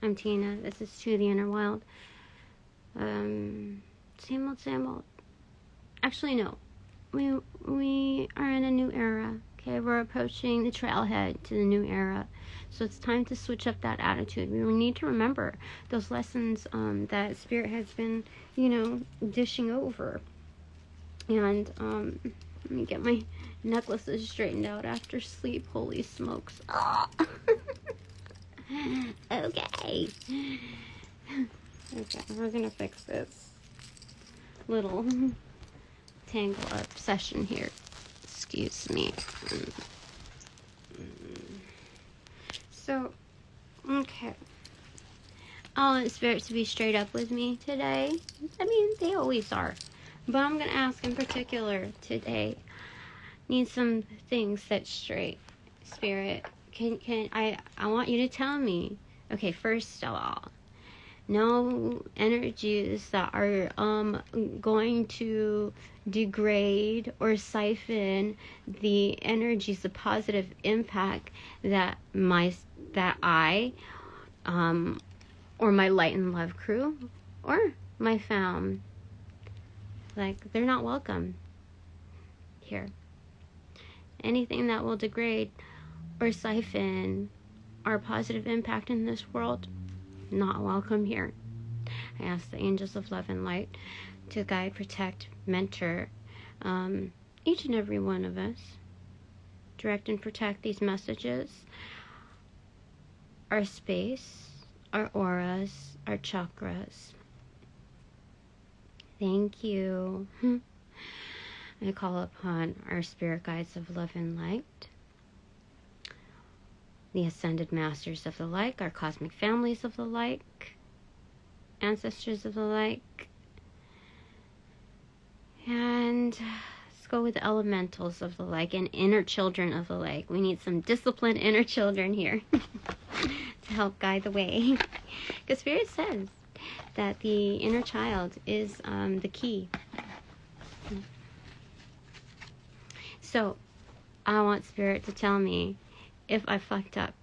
I'm Tina. This is To the Inner Wild. Same old, same old. Actually, no. We are in a new era. Okay, we're approaching the trailhead to the new era. So it's time to switch up that attitude. We need to remember those lessons that Spirit has been, dishing over. And let me get my necklaces straightened out after sleep. Holy smokes. Oh. Okay, we're gonna fix this little tangle up session here. Excuse me. So, okay. I want Spirit to be straight up with me today. I mean, they always are. But I'm gonna ask in particular today. Need some things set straight. Spirit, I want you to tell me. Okay, first of all, no energies that are going to degrade or siphon the energies, the positive impact that I or my light and love crew or my fam, like, they're not welcome here. Anything that will degrade or siphon our positive impact in this world, not welcome here. I ask the angels of love and light to guide, protect, mentor each and every one of us. Direct and protect these messages, our space, our auras, our chakras. Thank you. I call upon our spirit guides of love and light, the ascended masters of the light, our cosmic families of the light, ancestors of the light, and let's go with the elementals of the light and inner children of the light. We need some disciplined inner children here to help guide the way. Because Spirit says that the inner child is the key. So, I want Spirit to tell me if I fucked up.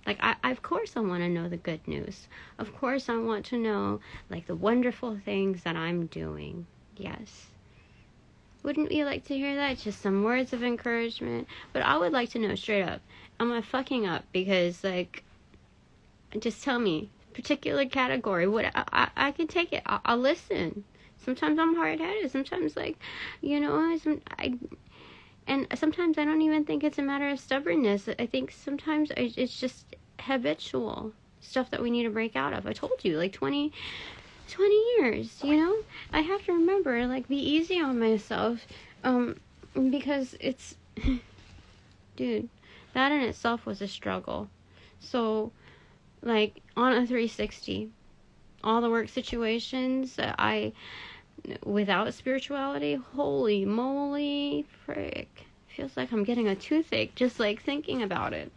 Like, of course I want to know the good news. Of course I want to know, like, the wonderful things that I'm doing. Yes. Wouldn't you like to hear that? Just some words of encouragement. But I would like to know straight up, am I fucking up? Because, like, just tell me, particular category. What I can take it. I'll listen. Sometimes I'm hard-headed. Sometimes, like, and sometimes I don't even think it's a matter of stubbornness. I think sometimes it's just habitual stuff that we need to break out of. I told you, like 20 years, I have to remember, like, be easy on myself, because it's, dude, that in itself was a struggle. So, like, on a 360, all the work situations that without spirituality, holy moly, frick. Feels like I'm getting a toothache just, like, thinking about it.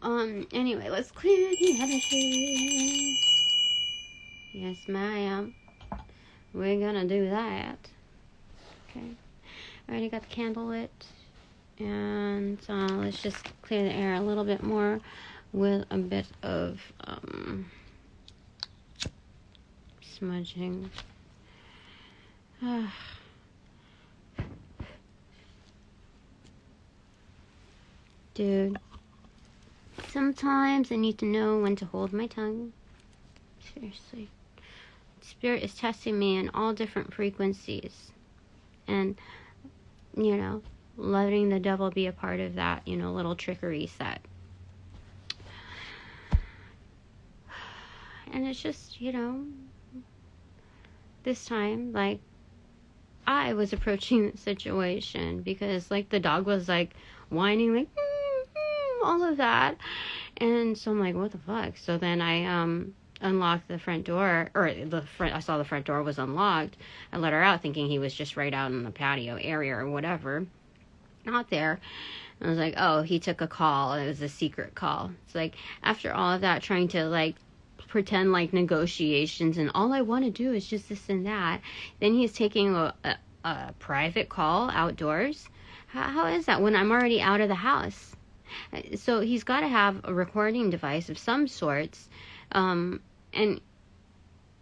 Anyway, let's clear the energy. Yes, ma'am. We're gonna do that. Okay. I already got the candle lit. And let's just clear the air a little bit more with a bit of smudging. Dude, sometimes I need to know when to hold my tongue. Seriously. Spirit is testing me in all different frequencies. And, letting the devil be a part of that, little trickery set. And it's just, this time, like, I was approaching the situation because, like, the dog was, like, whining, like, all of that. And so I'm like, what the fuck? So then I unlocked the front door, I saw the front door was unlocked. I let her out thinking he was just right out in the patio area or whatever. Not there. I was like, oh, he took a call. It was a secret call. It's like, after all of that, trying to, like, pretend like negotiations and all I want to do is just this and that. Then he's taking a private call outdoors. How is that when I'm already out of the house? So he's got to have a recording device of some sorts. And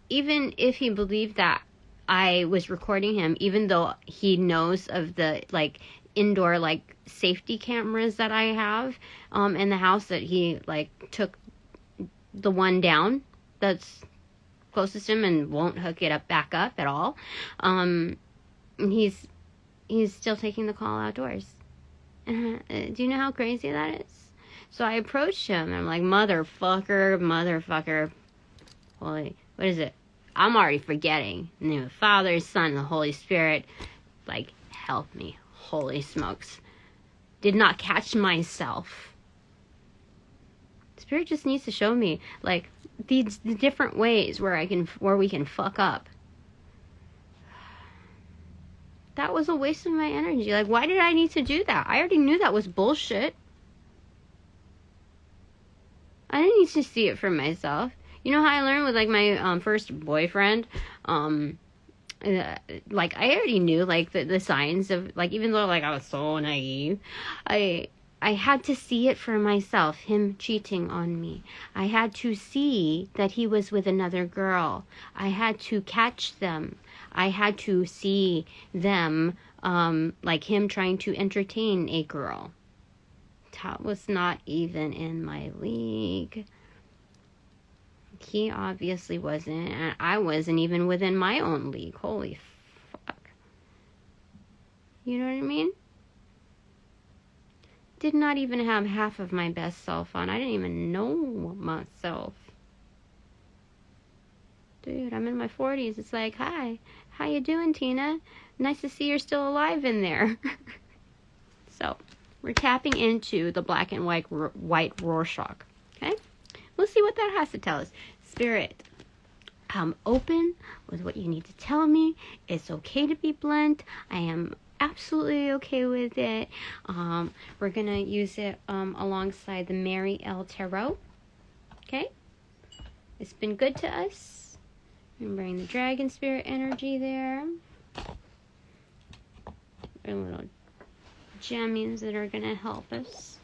even if he believed that I was recording him, even though he knows of the like indoor like safety cameras that I have in the house, that he like took the one down that's closest to him and won't hook it up back up at all. He's still taking the call outdoors. Do you know how crazy that is? So I approached him and I'm like, motherfucker. Holy, what is it? I'm already forgetting. In the name of the Father, Son, and the Holy Spirit. Like, help me. Holy smokes. Did not catch myself. Spirit just needs to show me, like, the different ways where we can fuck up. That was a waste of my energy. Like, why did I need to do that? I already knew that was bullshit. I didn't need to see it for myself. You know how I learned with, like, my first boyfriend? Like, I already knew, like, the signs of, like, even though, like, I was so naive, I had to see it for myself, him cheating on me. I had to see that he was with another girl. I had to catch them. I had to see them, like him trying to entertain a girl. That was not even in my league. He obviously wasn't, and I wasn't even within my own league. Holy fuck. You know what I mean? Did not even have half of my best self on. I didn't even know myself. Dude, I'm in my 40s. It's like, hi, how you doing, Tina? Nice to see you're still alive in there. So, we're tapping into the black and white Rorschach. Okay? We'll see what that has to tell us. Spirit, I'm open with what you need to tell me. It's okay to be blunt. I am absolutely okay with it. We're going to use it alongside the Mary L. Tarot. Okay? It's been good to us. I'm bringing the dragon spirit energy there. Our little jammies that are going to help us.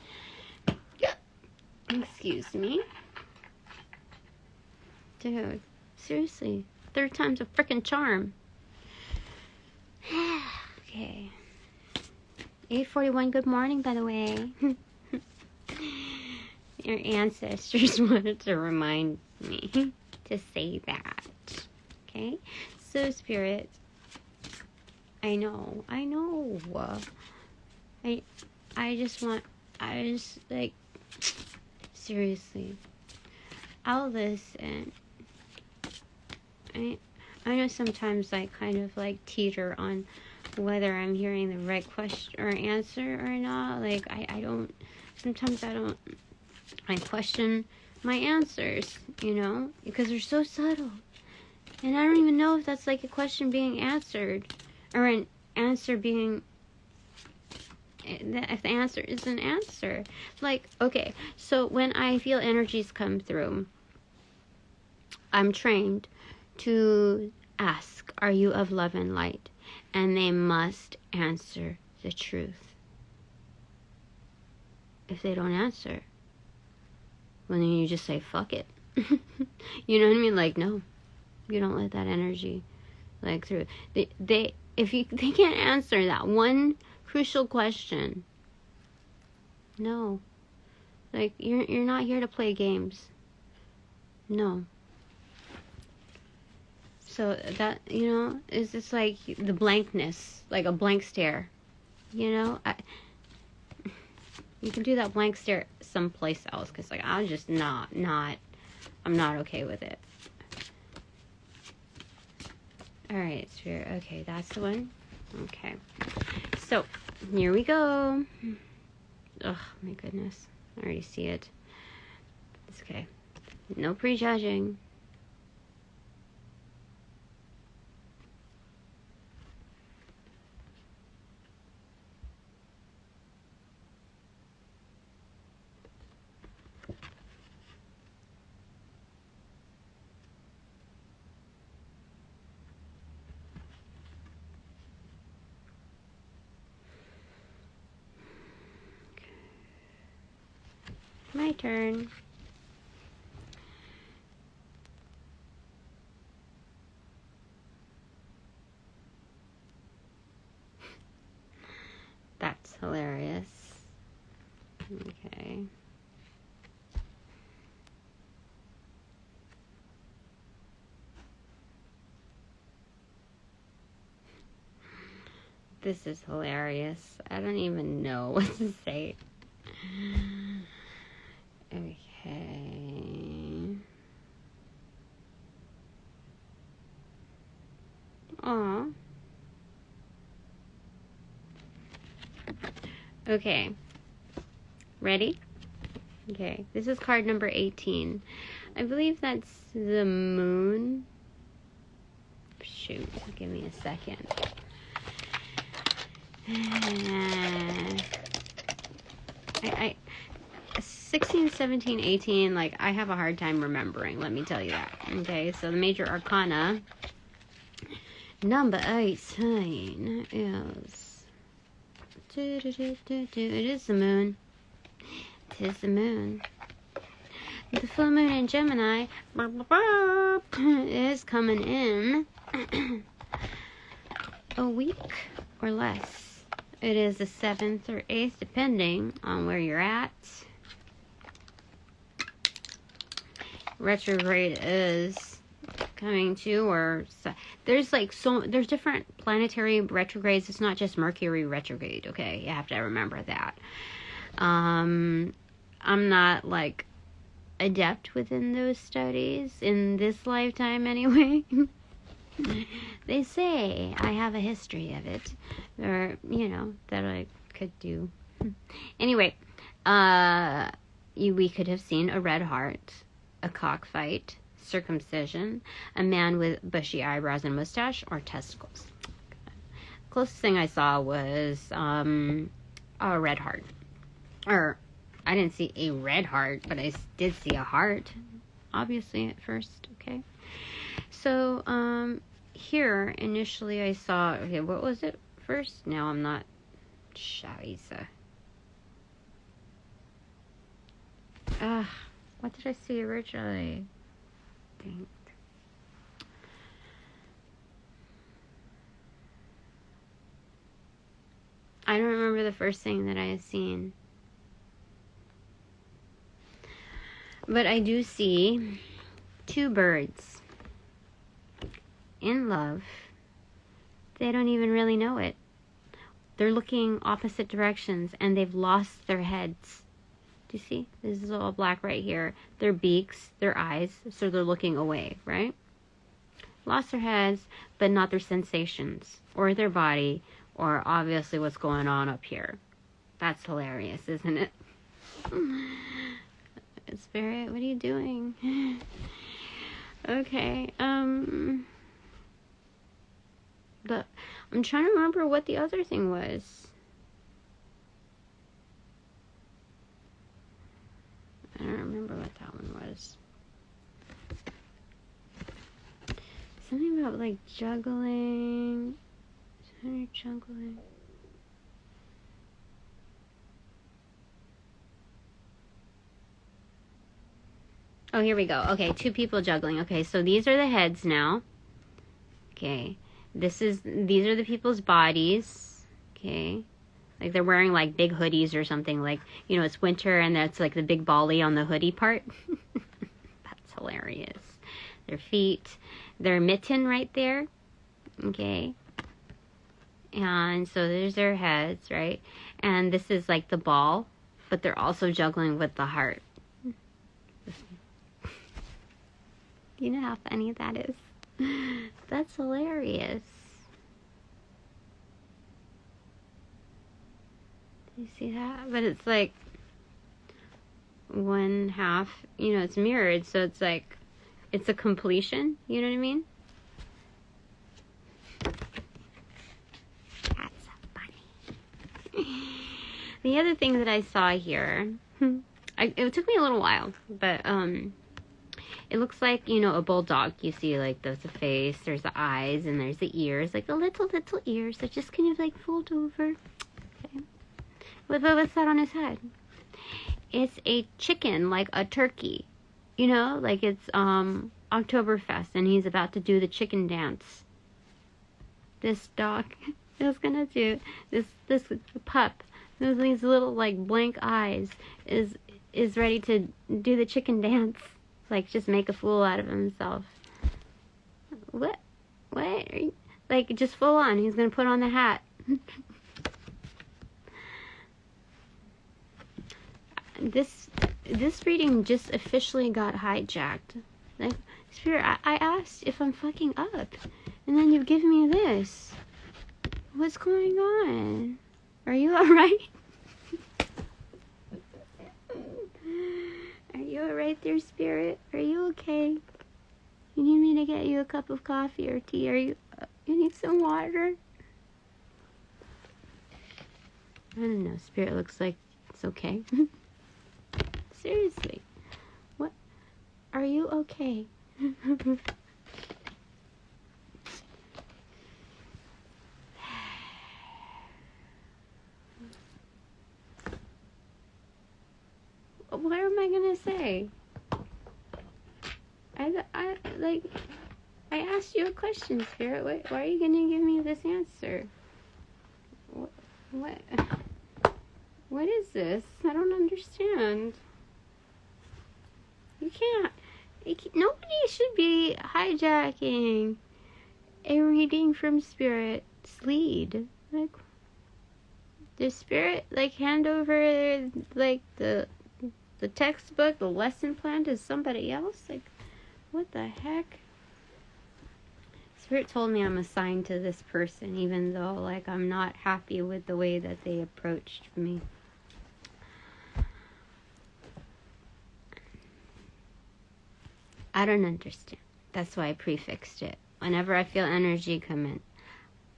Excuse me. Dude, seriously. Third time's a frickin' charm. Okay. 8:41, good morning, by the way. Your ancestors wanted to remind me to say that. Okay? So, Spirit, I know. I just, like, seriously, I'll listen. I know sometimes I kind of, like, teeter on whether I'm hearing the right question or answer or not. Like, sometimes I question my answers, you know, because they're so subtle. And I don't even know if that's like a question being answered or an answer being, if the answer is an answer. Like, okay, so when I feel energies come through, I'm trained to ask, are you of love and light? And they must answer the truth. If they don't answer, well, then you just say, fuck it. You know what I mean? Like, no, you don't let that energy, like, through. They can't answer that one crucial question. No. Like, you're not here to play games. No. So that, you know, is just like the blankness, like a blank stare. You know, you can do that blank stare someplace else, because, like, I'm just I'm not okay with it. Alright, Spirit. Okay, that's the one. Okay. So, here we go. Oh, my goodness. I already see it. It's okay. No prejudging. My turn. That's hilarious. Okay. This is hilarious. I don't even know what to say. Okay. Aw. Okay. Ready? Okay. This is card number 18. I believe that's the moon. Shoot. Give me a second. 16, 17, 18, like, I have a hard time remembering, let me tell you that. Okay, so the major arcana, number 18 is... It is the moon. It is the moon. The full moon in Gemini is coming in a week or less. It is the 7th or 8th, depending on where you're at. Retrograde is coming to, or there's there's different planetary retrogrades. It's not just Mercury retrograde. Okay, you have to remember that. I'm not like adept within those studies in this lifetime anyway. They say I have a history of it, or that I could do. Anyway, we could have seen a red heart, a cockfight, circumcision, a man with bushy eyebrows and mustache, or testicles. Closest thing I saw was a red heart. Or, I didn't see a red heart, but I did see a heart, obviously, at first, okay? So, here, initially I saw, okay, what was it first? Now I'm not, Scheiße. What did I see originally? Dang. I don't remember the first thing that I had seen. But I do see two birds in love. They don't even really know it. They're looking opposite directions and they've lost their heads. Do you see? This is all black right here. Their beaks, their eyes, so they're looking away, right? Lost their heads, but not their sensations or their body or obviously what's going on up here. That's hilarious, isn't it? Spirit, what are you doing? Okay, but I'm trying to remember what the other thing was. I don't remember what that one was. Something about like juggling. Juggling. Oh, here we go. Okay, two people juggling. Okay, so these are the heads now. Okay, these are the people's bodies. Okay, like they're wearing like big hoodies or something. Like, it's winter and that's like the big bolly on the hoodie part. That's hilarious. Their feet, their mitten right there. Okay, and so there's their heads, right? And this is like the ball, but they're also juggling with the heart. You know how funny that is? That's hilarious. Do you see that? But it's like one half, it's mirrored, so it's like, it's a completion, you know what I mean? That's funny. The other thing that I saw here, it took me a little while, but, it looks like, a bulldog. You see, like, there's the face, there's the eyes, and there's the ears. Like, the little ears that just kind of, like, fold over. Okay. What's that on his head? it's a chicken, like a turkey. You know, like it's Oktoberfest and he's about to do the chicken dance. This dog is gonna do this pup with these little like blank eyes is ready to do the chicken dance. Like just make a fool out of himself. What are you, like just full on, he's gonna put on the hat. This reading just officially got hijacked. Like, Spirit, I asked if I'm fucking up, and then you give me this. What's going on? Are you alright? Are you alright there, Spirit? Are you okay? You need me to get you a cup of coffee or tea? You need some water? I don't know, Spirit looks like it's okay. Seriously. What? Are you okay? What am I gonna say? I asked you a question, Spirit. Why are you gonna give me this answer? What is this? I don't understand. Nobody should be hijacking a reading from Spirit's lead. Like, does Spirit like hand over like the textbook, the lesson plan to somebody else? Like, what the heck? Spirit told me I'm assigned to this person, even though like I'm not happy with the way that they approached me. I don't understand. That's why I prefixed it. Whenever I feel energy come in,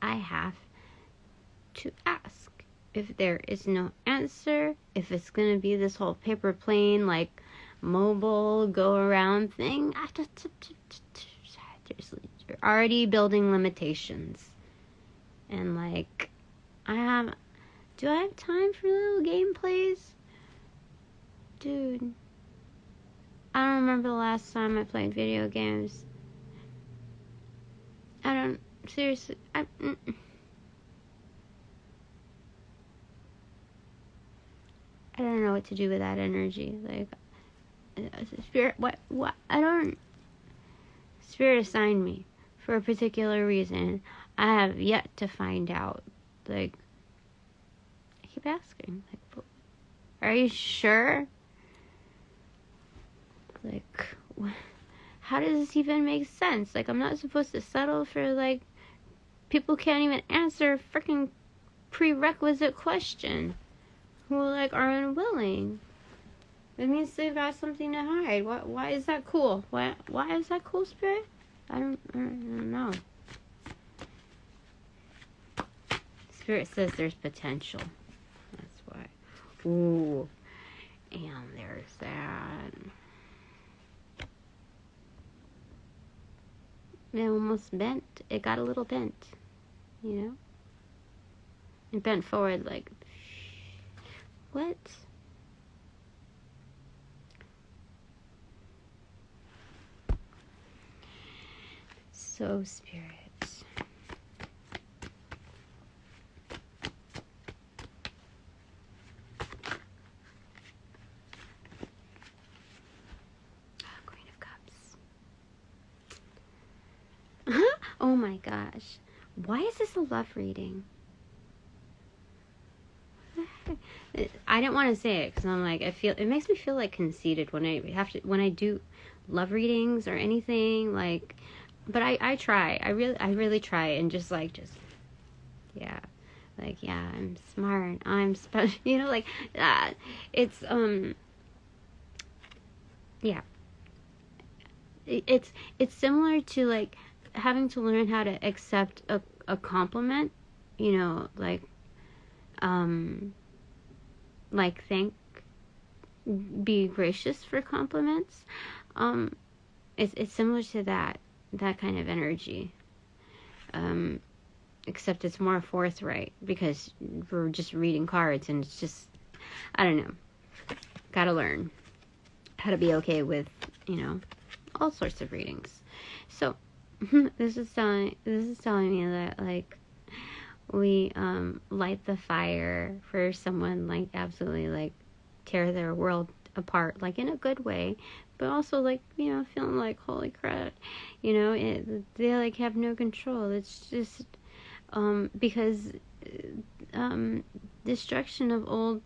I have to ask. If there is no answer, if it's going to be this whole paper plane, like, mobile, go-around thing, you're already building limitations. And, like, do I have time for little gameplays? Dude. I don't remember the last time I played video games. Seriously, I don't know what to do with that energy. Like, Spirit, what, Spirit assigned me for a particular reason. I have yet to find out. Like, I keep asking, like, are you sure? Like, how does this even make sense? Like, I'm not supposed to settle for, like, people can't even answer a freaking prerequisite question who, like, are unwilling. It means they've got something to hide. Why is that cool? Why is that cool, Spirit? I don't know. Spirit says there's potential. That's why. Ooh. And there's that. It almost bent. It got a little bent. You know? It bent forward like... What? So, Spirit. Queen of Cups. Oh my gosh. Why is this a love reading? I didn't want to say it because I'm like, it makes me feel like conceited when I do love readings or anything, like, but I try. I really try and yeah, like, yeah, I'm smart, I'm special, you know, like, it's, yeah, it's similar to, like, having to learn how to accept a compliment, you know, like, be gracious for compliments. It's similar to that kind of energy. Except it's more forthright because we're just reading cards and it's just, I don't know. gotta learn how to be okay with, all sorts of readings. So this is telling me that, like, we light the fire for someone, like, absolutely, like, tear their world apart, like, in a good way, but also, like, feeling like, holy crap, they, like, have no control. It's just because destruction of old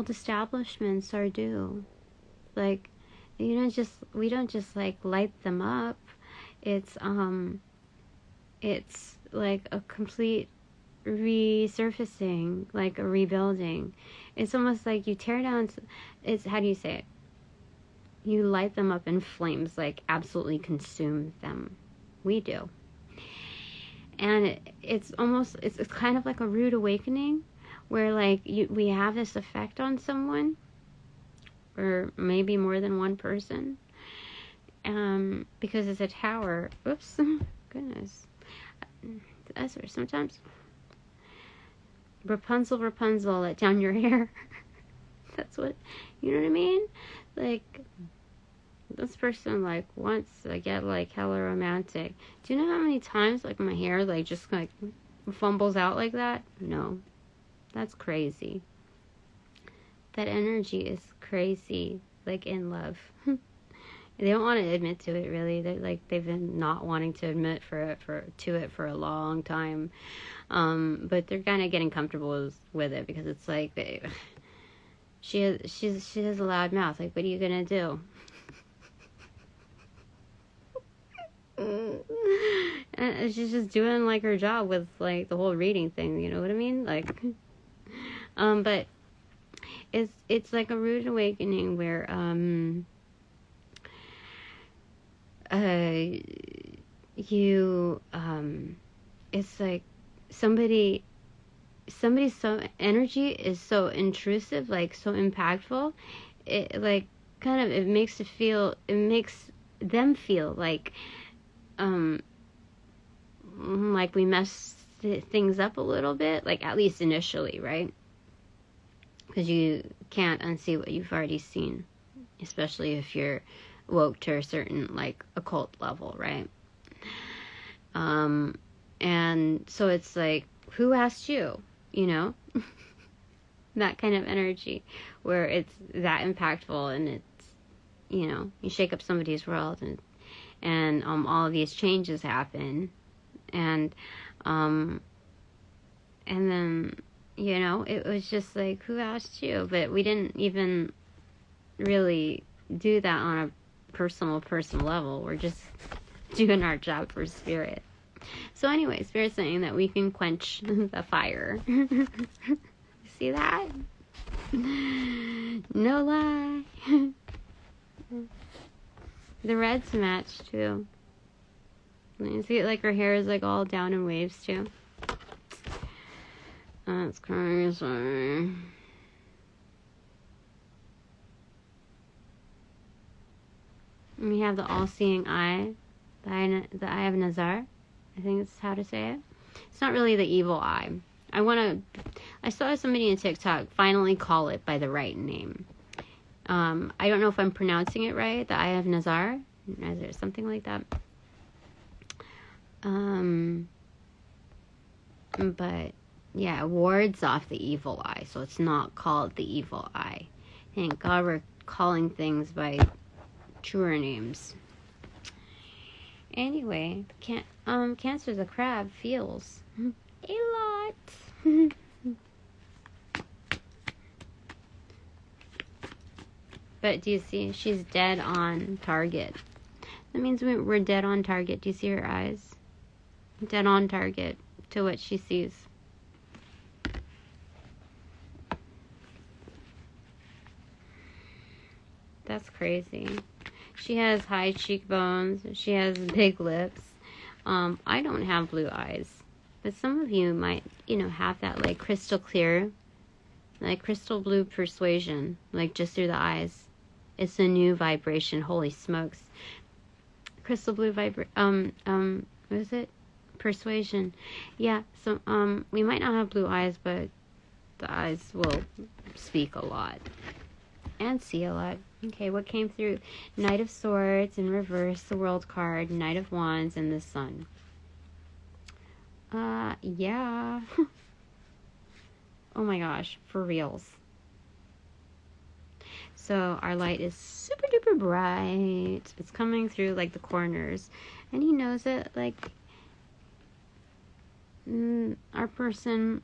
establishments are due. Like, we don't just like light them up. It's like a complete resurfacing, like a rebuilding. It's almost like you tear down, it's, how do you say it? You light them up in flames, like absolutely consume them. We do. And it's kind of like a rude awakening, where, like, we have this effect on someone, or maybe more than one person, because it's a tower. Oops, goodness, that's where sometimes Rapunzel, let down your hair. That's what, you know what I mean? Like, this person, like, wants to get, like, hella romantic. Do you know how many times, like, my hair, like, just, like, fumbles out like that? No. That's crazy. That energy is crazy, like, in love. They don't want to admit to it, really. They've been not wanting to admit to it for a long time. But they're kind of getting comfortable with it, because it's like, she has a loud mouth. Like, what are you gonna do? And she's just doing, like, her job with, like, the whole reading thing. You know what I mean? Like, but it's like a rude awakening where it's like somebody's energy is so intrusive, like, so impactful. It, like, kind of, it makes them feel like like we messed things up a little bit, like, at least initially, right? Because you can't unsee what you've already seen, especially if you're woke to a certain, like, occult level, right? And so it's like, who asked you, that kind of energy, where it's that impactful, and it's, you shake up somebody's world, and all of these changes happen, and then, it was just like, who asked you? But we didn't even really do that on a personal level. We're just doing our job for spirit. So anyway, Spirit's saying that we can quench the fire. See that? No lie. The reds match too. You see, like, her hair is, like, all down in waves too. That's crazy. We have the all-seeing eye, the eye of Nazar. I think that's how to say it. It's not really the evil eye. I saw somebody in TikTok finally call it by the right name. I don't know if I'm pronouncing it right. The eye of Nazar, something like that. But yeah, it wards off the evil eye, so it's not called the evil eye. Thank God we're calling things by truer names. Anyway, Cancer the crab feels a lot. But do you see, she's dead on target. That means we're dead on target. Do you see her eyes? Dead on target to what she sees. That's crazy. She has high cheekbones. She has big lips. I don't have blue eyes. But some of you might, have that, like, crystal clear, like crystal blue persuasion, like, just through the eyes. It's a new vibration. Holy smokes. Crystal blue what is it? Persuasion. Yeah, so, we might not have blue eyes, but The eyes will speak a lot. And see a lot. Okay, what came through? Knight of Swords in reverse, the World card, Knight of Wands, and the Sun. Yeah. Oh my gosh, for reals. So our light is super duper bright. It's coming through like the corners. And he knows it, like, our person,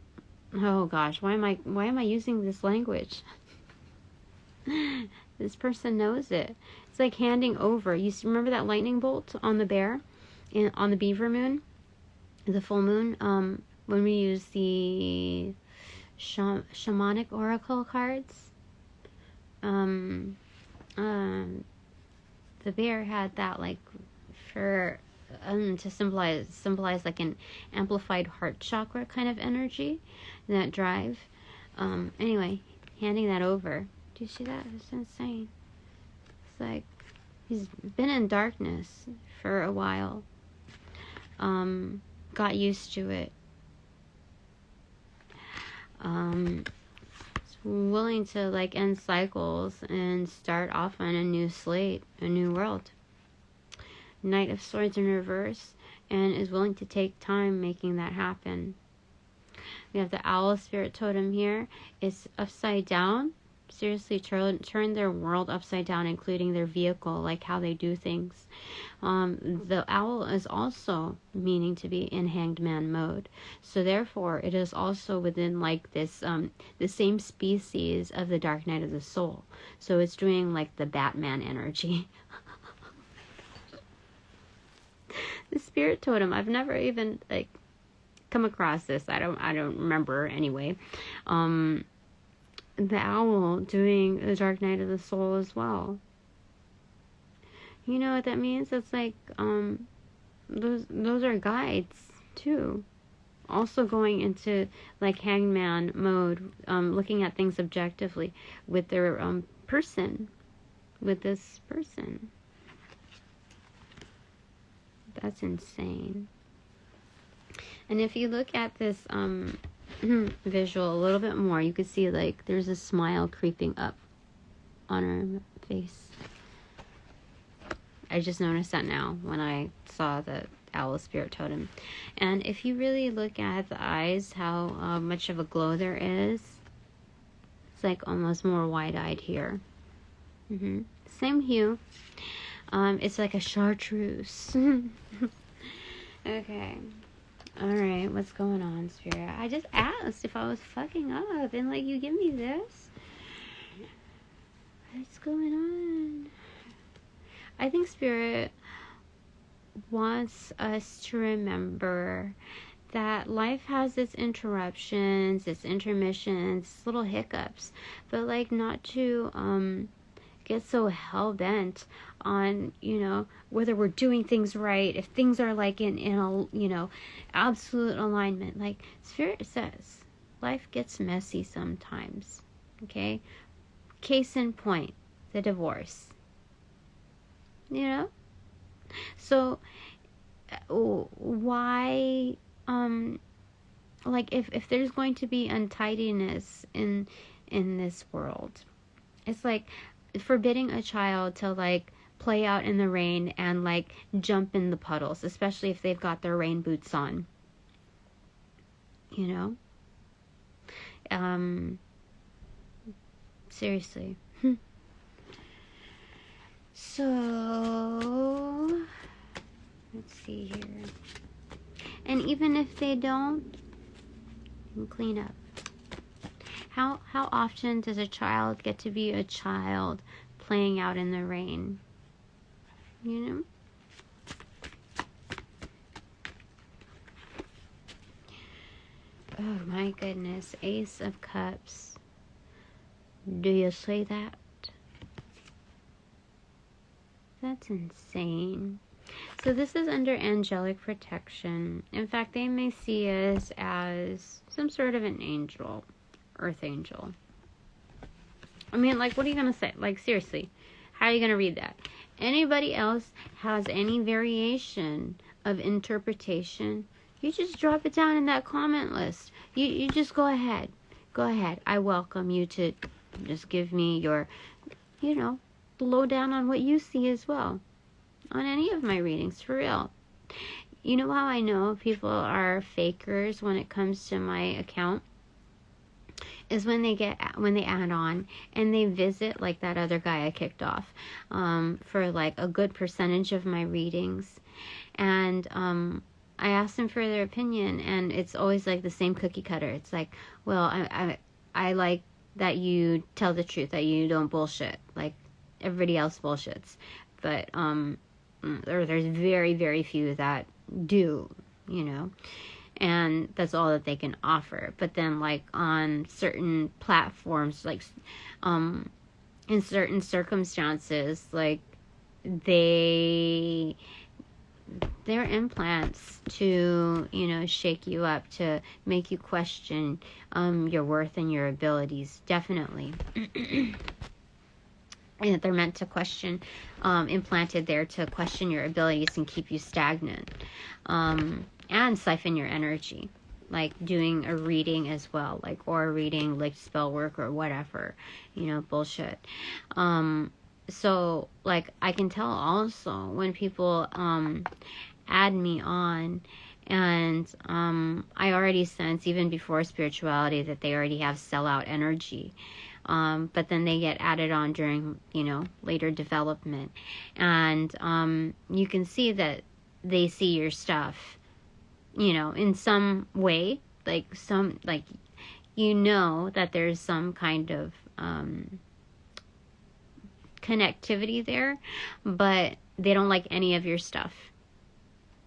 oh gosh, why am I using this language? This person knows it. It's like handing over. You remember that lightning bolt on the bear, on the Beaver moon, the full moon, when we use the shamanic oracle cards. The bear had that, like, for to symbolize like an amplified heart chakra kind of energy, that drive. Anyway, handing that over. Do you see that? It's insane. It's like he's been in darkness for a while. Got used to it. Willing to, like, end cycles and start off on a new slate, a new world. Knight of Swords in reverse, and is willing to take time making that happen. We have the Owl Spirit Totem here. It's upside down. Seriously, turn their world upside down, including their vehicle, like how they do things. The owl is also meaning to be in Hanged Man mode. So therefore, it is also within, like, this, the same species of the Dark Night of the Soul. So it's doing, like, the Batman energy. The Spirit Totem, I've never even, like, come across this. I don't remember anyway. The owl doing the Dark Night of the Soul as well. You know what that means? It's like, those are guides too. Also going into, like, hangman mode, looking at things objectively with their person, with this person. That's insane. And if you look at this visual a little bit more, you could see, like, there's a smile creeping up on her face. I just noticed that now when I saw the Owl Spirit Totem. And if you really look at the eyes, how much of a glow there is, it's like almost more wide-eyed here. Same hue. It's like a chartreuse. Okay. Alright, what's going on, Spirit? I just asked if I was fucking up, and, like, you give me this? What's going on? I think Spirit wants us to remember that life has its interruptions, its intermissions, little hiccups, but, like, not to get so hell-bent on, you know, whether we're doing things right, if things are, like, in a, you know, absolute alignment. Like, Spirit says, life gets messy sometimes, okay? Case in point, the divorce. You know? So, why, like, if there's going to be untidiness in this world, it's like forbidding a child to, like, play out in the rain and, like, jump in the puddles, especially if they've got their rain boots on. You know? Seriously. So, let's see here. And even if they don't, you can clean up. How often does a child get to be a child playing out in the rain? You know? Oh my goodness. Ace of Cups. Do you see that? That's insane. So this is under angelic protection. In fact, they may see us as some sort of an angel. Earth angel. I mean, like, what are you going to say? Like, seriously. How are you going to read that? Anybody else has any variation of interpretation, you just drop it down in that comment list. You just go ahead. go ahead. I welcome you to just give me your, lowdown on what you see as well on any of my readings, for real. You know how I know people are fakers when it comes to my account? Is when they add on and they visit, like that other guy I kicked off for like a good percentage of my readings, and I asked them for their opinion, and it's always like the same cookie cutter. It's like, well, I like that you tell the truth, that you don't bullshit like everybody else bullshits, but there's very, very few that do, and that's all that they can offer. But then, like, on certain platforms, like in certain circumstances, like their implants to shake you up, to make you question your worth and your abilities, definitely. And they're meant to question, implanted there to question your abilities and keep you stagnant, and siphon your energy, like doing a reading as well, like, or a reading like spell work or whatever, bullshit. So like I can tell also when people add me on, and I already sense, even before spirituality, that they already have sellout energy. But then they get added on during, later development. And you can see that they see your stuff, in some way, like that there's some kind of connectivity there, but they don't like any of your stuff.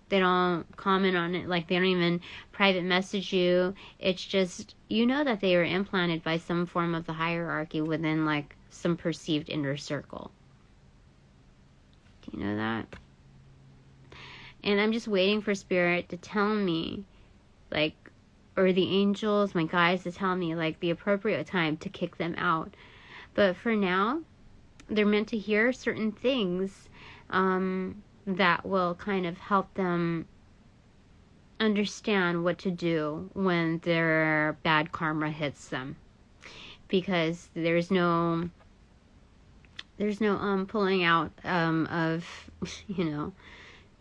They don't comment on it, like they don't even private message you. It's just, that they were implanted by some form of the hierarchy within like some perceived inner circle. Do you know that? And I'm just waiting for Spirit to tell me, like, or the angels, my guides, to tell me like the appropriate time to kick them out. But for now, they're meant to hear certain things that will kind of help them understand what to do when their bad karma hits them, because there's no pulling out of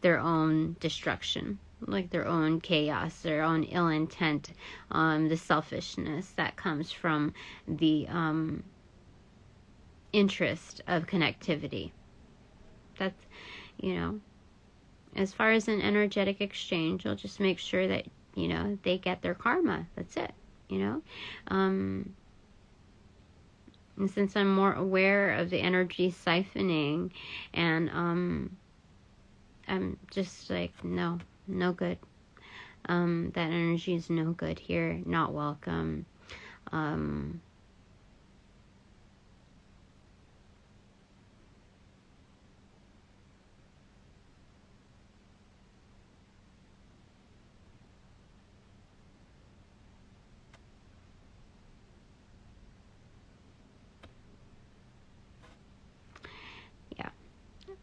their own destruction, like their own chaos, their own ill intent, the selfishness that comes from the interest of connectivity. That's, as far as an energetic exchange, you'll just make sure that, they get their karma. That's it, And since I'm more aware of the energy siphoning, and I'm just like, no good. That energy is no good here, not welcome.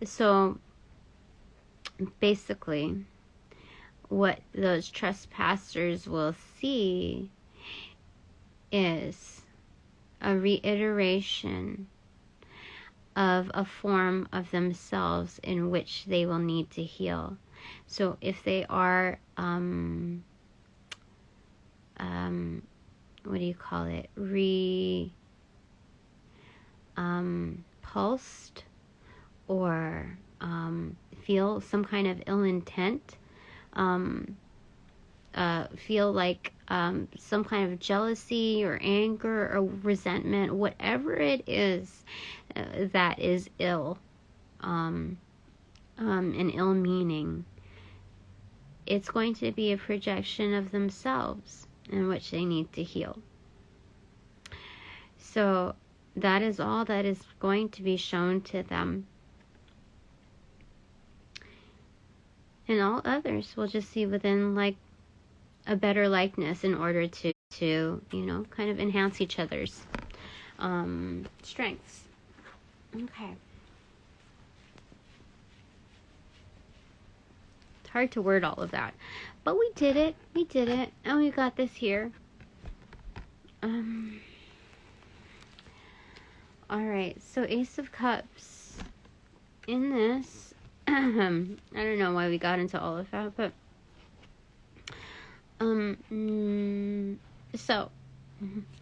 So basically, what those trespassers will see is a reiteration of a form of themselves in which they will need to heal. So if they are, what do you call it? Pulsed, or feel some kind of ill intent, feel like some kind of jealousy or anger or resentment, whatever it is that is ill, and ill meaning, it's going to be a projection of themselves in which they need to heal. So that is all that is going to be shown to them. And all others will just see within like a better likeness in order to kind of enhance each other's strengths. Okay. It's hard to word all of that, but we did it, and we got this here. Alright, so Ace of Cups. In this, I don't know why we got into all of that, but, so,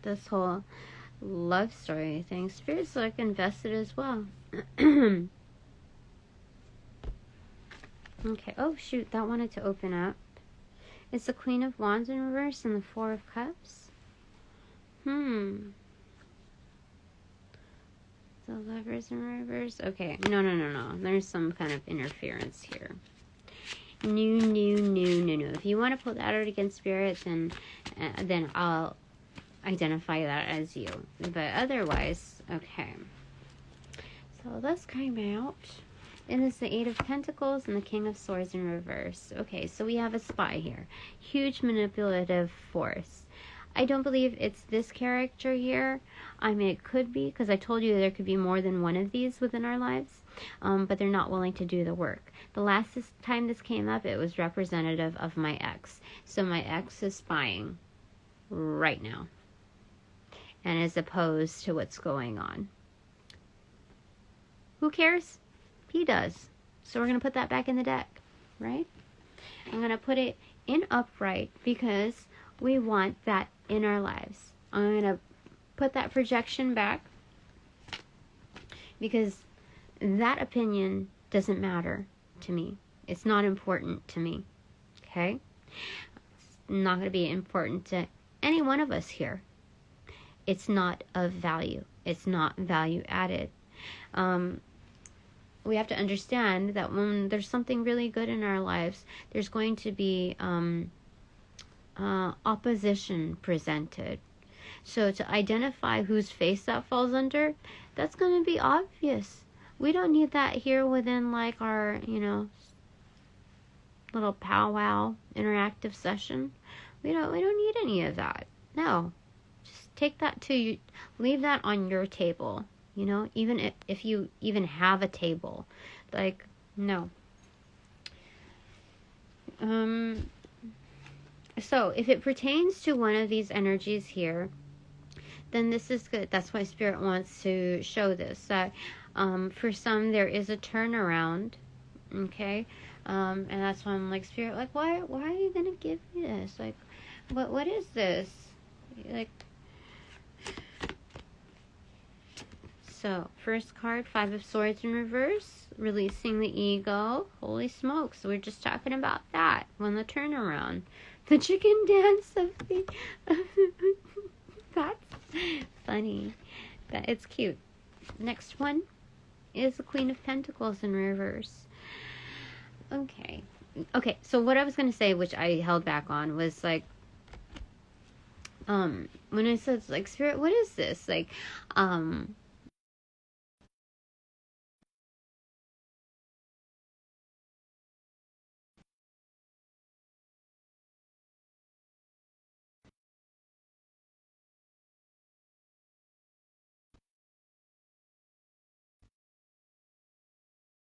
this whole love story thing, Spirit's like invested as well. Okay, oh shoot, that wanted to open up. It's the Queen of Wands in reverse and the Four of Cups. The Lovers in reverse. Okay, no. There's some kind of interference here. No. If you want to pull that out against Spirit, then I'll identify that as you. But otherwise, okay. So this came out. It is the Eight of Pentacles and the King of Swords in reverse. Okay, so we have a spy here. Huge manipulative force. I don't believe it's this character here. I mean, it could be, because I told you there could be more than one of these within our lives. But they're not willing to do the work. The last time this came up, it was representative of my ex. So my ex is spying right now. And as opposed to what's going on. Who cares? He does. So we're going to put that back in the deck, right? I'm going to put it in upright because we want that in our lives. I'm going to put that projection back because that opinion doesn't matter to me. It's not important to me, okay? It's not going to be important to any one of us here. It's not of value. It's not value added. We have to understand that when there's something really good in our lives, there's going to be opposition presented. So to identify whose face that falls under, that's going to be obvious. We don't need that here within like our, little powwow interactive session. We don't need any of that. No. Just take that to you. Leave that on your table. Even if you even have a table. Like, no. So, if it pertains to one of these energies here, then this is good. That's why Spirit wants to show this. That for some, there is a turnaround. Okay? And that's why I'm like, Spirit, like, why are you going to give me this? Like, what is this? Like, so, first card, Five of Swords in reverse, releasing the ego. Holy smokes, we're just talking about that when the turnaround. The chicken dance of the... That's funny. It's cute. Next one is the Queen of Pentacles in reverse. Okay, so what I was going to say, which I held back on, was like, when I said, like, Spirit, what is this? Like,